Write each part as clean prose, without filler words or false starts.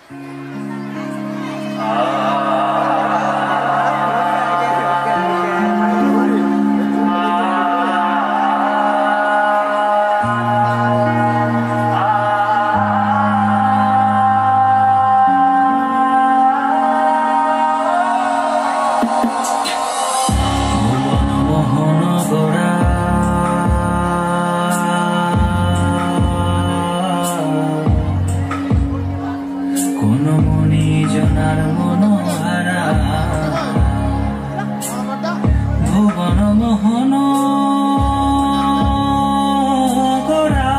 কোন মনি জনার মনোহারা ভুবন মোহন গোরা,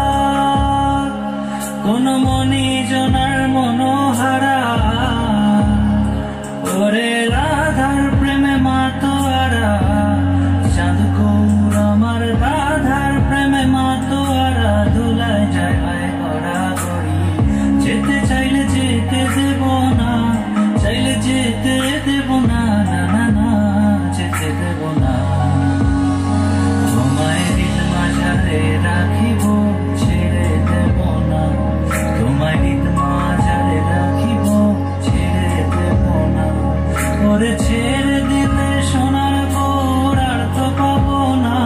কোন মনি জনার মনোহারা ওরে রাধার প্রেমে মাতোয়ারা, চাঁদ গৌর আমার রাধার প্রেমে মাতোয়ারা, ধুলায় যায় ভাই করা করি, যেতে চাইলে যেতে দেব না, চাইলে যেতে দেব না, না না না যেতে দেব না। তোমায় দিল মাঝারে রাখিব ছেড়ে দেব না, তোমায় দিল মাঝারে রাখিব ছেড়ে দেব না। ওরে ছেড়ে দিলে সোনার গোর আর তো পাবো না,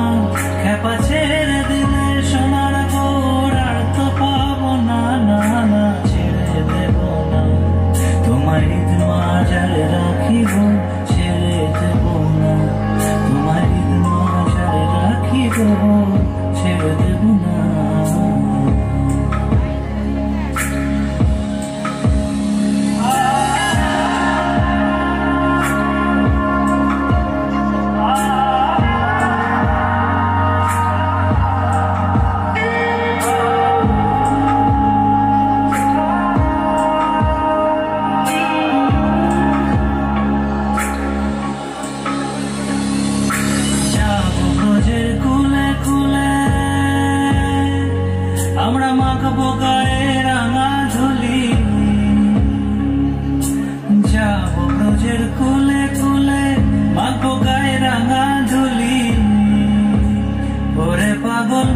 খেপা ছেড়ে দিলে সোনার গোর আর তো পাবো না, না না ছেড়ে দেব না। তোমায় দিল মাঝারে রাখিব ছেড়ে দেব না, তোমায় দিল মাঝারে রাখিব ছেড়ে দেব না। আমরা মাখবো গায়ে রাঙা ধুলি, যাবো ব্রজের কুলে কুলে মাখবো গায়ে রাঙা ধুলি। ওরে পাগল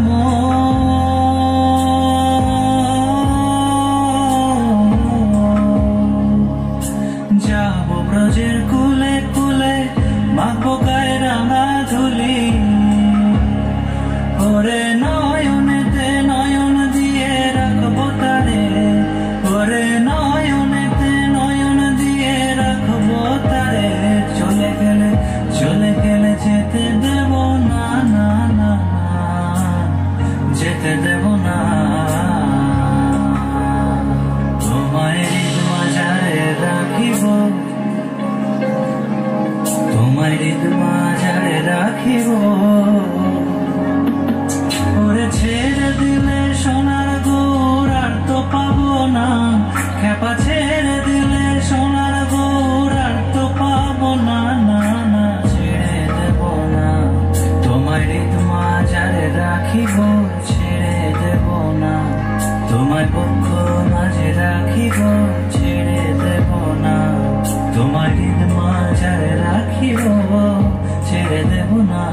যাবো ব্রজের কুলে কুলে মাখবো গায়ে রাঙা ধুলি। ওরে নয়নেতে নয়ন দিয়ে রাখবো তারে, ওরে নয়নেতে নয়ন দিয়ে রাখবো তারে, চলে গেলে যেতে দেব না, না না যেতে দেব না। তোমায় হৃদ মাঝারে রাখিব, তোমায় হৃদ মাঝারে রাখিব। ওরে ছেড়ে দিলে সোনার গোর আর তো পাবো না, খেপা ছেড়ে দিলে সোনার গোর আর তো পাবো না, না না ছেড়ে দেব না। তোমায় হৃদ মাঝারে রাখিব ছেড়ে দেব না, তোমায় পক্ষ মাঝে রাখিব ছেড়ে দেব না, তোমায় হৃদ মাঝারে রাখিব ছেড়ে দেব না।